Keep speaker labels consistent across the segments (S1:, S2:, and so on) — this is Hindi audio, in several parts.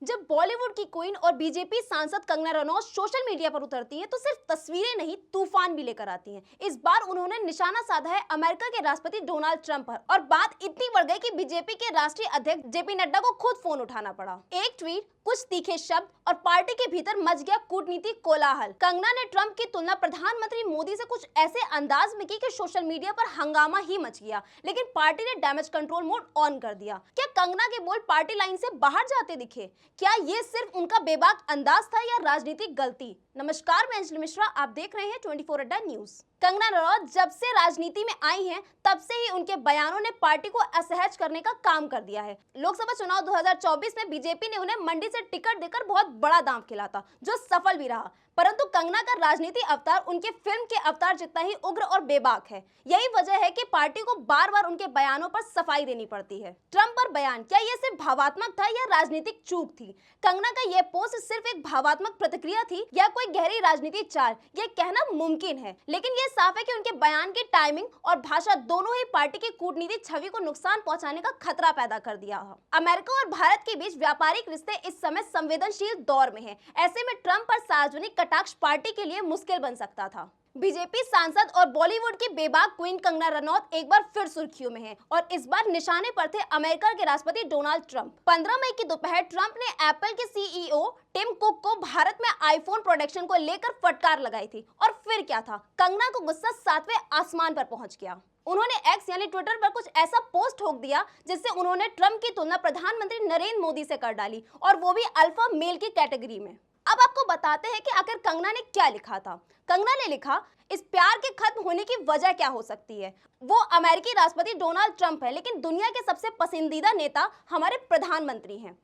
S1: जब बॉलीवुड की क्वीन और बीजेपी सांसद कंगना रनौत सोशल मीडिया पर उतरती हैं तो सिर्फ तस्वीरें नहीं तूफान भी लेकर आती हैं। इस बार उन्होंने निशाना साधा है अमेरिका के राष्ट्रपति डोनाल्ड ट्रंप पर और बात इतनी बढ़ गई कि बीजेपी के राष्ट्रीय अध्यक्ष जेपी नड्डा को खुद फोन उठाना पड़ा। एक ट्वीट, कुछ तीखे शब्द और पार्टी के भीतर मच गया कूटनीतिक कोलाहल। कंगना ने ट्रंप की तुलना प्रधानमंत्री मोदी से कुछ ऐसे अंदाज में की कि सोशल मीडिया पर हंगामा ही मच गया, लेकिन पार्टी ने डैमेज कंट्रोल मोड ऑन कर दिया। क्या कंगना के बोल पार्टी लाइन से बाहर जाते दिखे? क्या ये सिर्फ उनका बेबाक अंदाज था या राजनीतिक गलती? नमस्कार, मैं अंजलि मिश्रा, आप देख रहे हैं 24 अड्डा न्यूज। कंगना रनौत जब से राजनीति में आई हैं, तब से ही उनके बयानों ने पार्टी को असहज करने का काम कर दिया है। लोकसभा चुनाव 2024 में बीजेपी ने उन्हें मंडी से टिकट देकर बहुत बड़ा दांव खिलाया था, जो सफल भी रहा। परंतु कंगना का राजनीति अवतार उनके फिल्म के अवतार जितना ही उग्र और बेबाक है। यही वजह है कि पार्टी को बार बार उनके बयानों पर सफाई देनी पड़ती है। ट्रंप पर बयान, क्या यह सिर्फ भावात्मक था या राजनीतिक चूक थी? कंगना का यह पोस्ट सिर्फ एक भावात्मक प्रतिक्रिया थी या कोई गहरी राजनीतिक चाल? यह कहना मुमकिन है, लेकिन यह साफ है कि उनके बयान की टाइमिंग और भाषा दोनों ही पार्टी की कूटनीतिक छवि को नुकसान पहुंचाने का खतरा पैदा कर दिया है। अमेरिका और भारत के बीच व्यापारिक रिश्ते इस समय संवेदनशील दौर में है। ऐसे में ट्रंप पर सार्वजनिक कटाक्ष पार्टी के लिए मुश्किल बन सकता था। बीजेपी सांसद और बॉलीवुड की बेबाक क्वीन कंगना रनौत एक बार फिर सुर्खियों में है और इस बार निशाने पर थे अमेरिका के राष्ट्रपति डोनाल्ड ट्रंप। 15 मई की दोपहर ट्रंप ने एप्पल के सीईओ टिम कुक को भारत में आईफोन प्रोडक्शन को लेकर फटकार लगाई थी। और फिर क्या था, कंगना को गुस्सा 7वें आसमान पर पहुंच गया। उन्होंने एक्स यानी ट्विटर पर कुछ ऐसा पोस्ट ठोक दिया जिससे उन्होंने ट्रंप की तुलना प्रधानमंत्री नरेंद्र मोदी से कर डाली, और वो भी अल्फा मेल की कैटेगरी में। अब आपको बताते हैं कि आखिर कंगना ने क्या लिखा था। कंगना ने लिखा, इस प्यार के खत्म होने की वजह क्या हो सकती है? वो अमेरिकी राष्ट्रपति डोनाल्ड ट्रंप है, लेकिन दुनिया के सबसे पसंदीदा नेता हमारे प्रधानमंत्री हैं।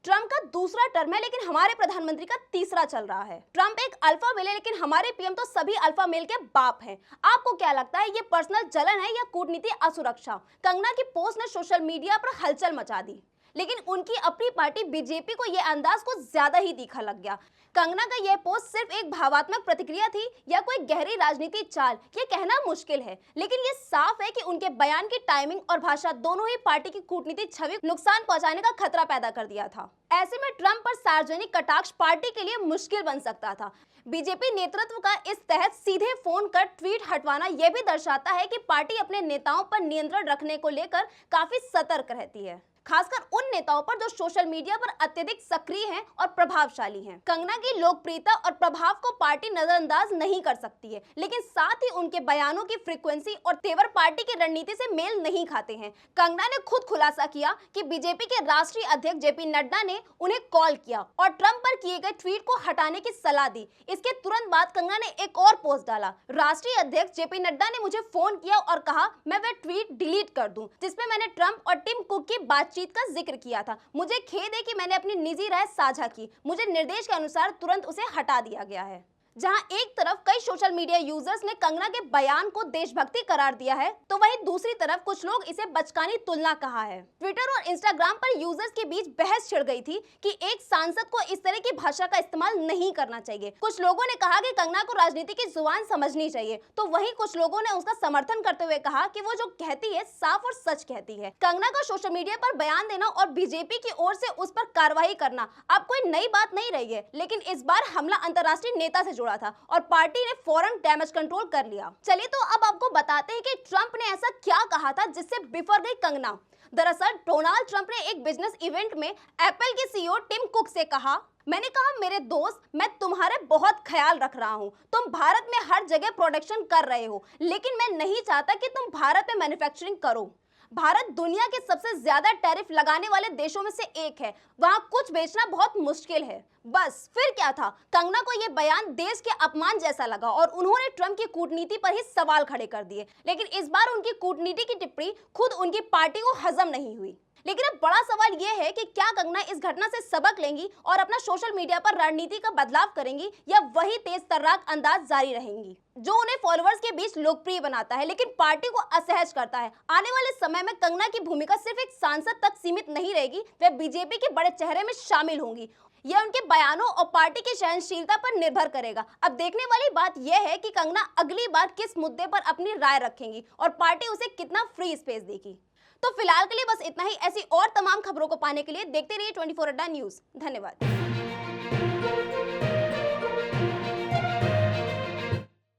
S1: ट्रंप का दूसरा टर्म है, लेकिन हमारे प्रधानमंत्री का तीसरा चल रहा है। ट्रंप एक अल्फा मेल है, लेकिन हमारे पीएम तो सभी अल्फा मेल के बाप हैं। आपको क्या लगता है, ये पर्सनल जलन है या कूटनीति असुरक्षा? कंगना की पोस्ट ने सोशल मीडिया पर हलचल मचा दी, लेकिन उनकी अपनी पार्टी बीजेपी को यह अंदाज कुछ ज्यादा ही तीखा लग गया। कंगना का यह पोस्ट सिर्फ एक भावात्मक प्रतिक्रिया थी या कोई गहरी राजनीतिक चाल, ये कहना मुश्किल है, लेकिन ये साफ है कि उनके बयान की टाइमिंग और भाषा दोनों ही पार्टी की कूटनीतिक छवि को नुकसान पहुंचाने का खतरा पैदा कर दिया था। ऐसे में ट्रंप पर सार्वजनिक कटाक्ष पार्टी के लिए मुश्किल बन सकता था। बीजेपी नेतृत्व का इस तहत सीधे फोन कर ट्वीट हटवाना यह भी दर्शाता है कि पार्टी अपने नेताओं पर नियंत्रण रखने को लेकर काफी सतर्क रहती है, खासकर उन नेताओं पर जो सोशल मीडिया पर अत्यधिक सक्रिय हैं और प्रभावशाली हैं। कंगना की लोकप्रियता और प्रभाव को पार्टी नजरअंदाज नहीं कर सकती है, लेकिन साथ ही उनके बयानों की फ्रीक्वेंसी और तेवर पार्टी की रणनीति से मेल नहीं खाते हैं। कंगना ने खुद खुलासा किया कि बीजेपी के राष्ट्रीय अध्यक्ष जेपी नड्डा ने उन्हें कॉल किया और ट्रंप पर किए गए ट्वीट को हटाने की सलाह दी। इसके तुरंत बाद कंगना ने एक और पोस्ट डाला, राष्ट्रीय अध्यक्ष जेपी नड्डा ने मुझे फोन किया और कहा मैं वह ट्वीट डिलीट कर दूं जिसमें मैंने ट्रंप और टिम कुक की बातचीत का जिक्र किया था। मुझे खेद है कि मैंने अपनी निजी राय साझा की। मुझे निर्देश के अनुसार तुरंत उसे हटा दिया गया है। जहां एक तरफ कई सोशल मीडिया यूजर्स ने कंगना के बयान को देशभक्ति करार दिया है, तो वहीं दूसरी तरफ कुछ लोग इसे बचकानी तुलना कहा है। ट्विटर और इंस्टाग्राम पर यूजर्स के बीच बहस छिड़ गई थी कि एक सांसद को इस तरह की भाषा का इस्तेमाल नहीं करना चाहिए। कुछ लोगों ने कहा कि कंगना को राजनीति की जुबान समझनी चाहिए, तो वहीं कुछ लोगों ने उसका समर्थन करते हुए कहा कि वो जो कहती है साफ और सच कहती है। कंगना का सोशल मीडिया पर बयान देना और बीजेपी की ओर से उस पर कार्रवाई करना अब कोई नई बात नहीं रही है, लेकिन इस बार हमला अंतर्राष्ट्रीय नेता से जुड़ा था और पार्टी ने फौरन डैमेज कंट्रोल कर लिया। चलिए तो अब आपको बताते हैं कि ट्रंप ने ऐसा क्या कहा था जिससे बिफर गई कंगना। दरअसल डोनाल्ड ट्रंप ने एक बिजनेस इवेंट में एप्पल के सीईओ टिम कुक से कहा, मैंने कहा मेरे दोस्त, मैं तुम्हारे बहुत ख्याल रख रहा हूं। तुम भारत में हर जगह प्रोडक्शन कर रहे हो, लेकिन मैं नहीं चाहता कि तुम भारत में मैन्युफैक्चरिंग करो। भारत दुनिया के सबसे ज्यादा टैरिफ लगाने वाले देशों में से एक है, वहां कुछ बेचना बहुत मुश्किल है। बस फिर क्या था, कंगना को यह बयान देश के अपमान जैसा लगा और उन्होंने ट्रंप की कूटनीति पर ही सवाल खड़े कर दिए। लेकिन इस बार उनकी कूटनीति की टिप्पणी खुद उनकी पार्टी को हजम नहीं हुई। लेकिन अब बड़ा सवाल यह है कि क्या कंगना इस घटना से सबक लेंगी और अपना सोशल मीडिया पर रणनीति का बदलाव करेंगी, या वही तेज तर्राक अंदाज जारी रहेंगी जो उन्हें फॉलोअर्स के बीच लोकप्रिय बनाता है लेकिन पार्टी को असहज करता है। आने वाले समय में कंगना की भूमिका सिर्फ एक सांसद तक सीमित नहीं रहेगी, वह बीजेपी के बड़े चेहरे में शामिल होंगी। यह उनके बयानों और पार्टी की सहनशीलता पर निर्भर करेगा। अब देखने वाली बात यह है कि कंगना अगली बार किस मुद्दे पर अपनी राय रखेंगी और पार्टी उसे कितना फ्री स्पेस देगी। तो फिलहाल के लिए बस इतना ही। ऐसी और तमाम खबरों को पाने के लिए देखते रहिए 24 अड्डा न्यूज। धन्यवाद।